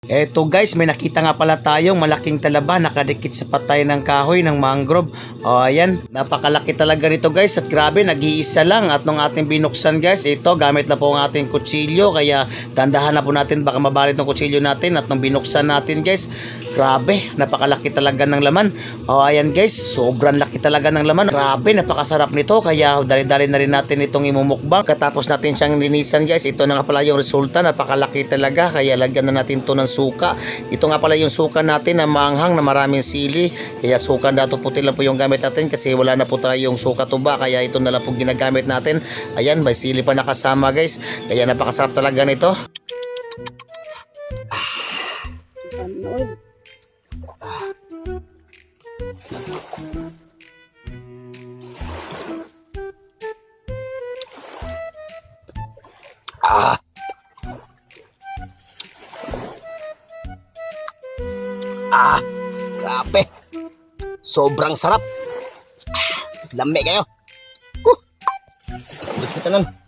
Eto guys, may nakita nga pala tayong malaking talaba nakadikit sa patay ng kahoy ng mangrove. O ayan, napakalaki talaga nito guys at grabe, nag-iisa lang. At nung ating binuksan guys, ito gamit na po ang ating kutsilyo. Kaya dandahan na po natin, baka mabalit ng kutsilyo natin. At nung binuksan natin guys, grabe, napakalaki talaga ng laman. O ayan guys, sobrang laki talaga ng laman. Grabe, napakasarap nito. Kaya dali-dali na rin natin itong imumukbang. Katapos natin siyang linisan guys, ito na nga pala yung resulta. Napakalaki talaga. Kaya lagyan na natin ito ng suka. Ito nga pala yung suka natin na maanghang na maraming sili. Kaya suka dato puti lang po yung gamit natin kasi wala na po tayong suka tuba. Kaya ito na lang po ginagamit natin. Ayan, may sili pa nakasama guys. Kaya napakasarap talaga nito. Grabe. Sobrang sarap. Lami kayo. Gusto kita nun.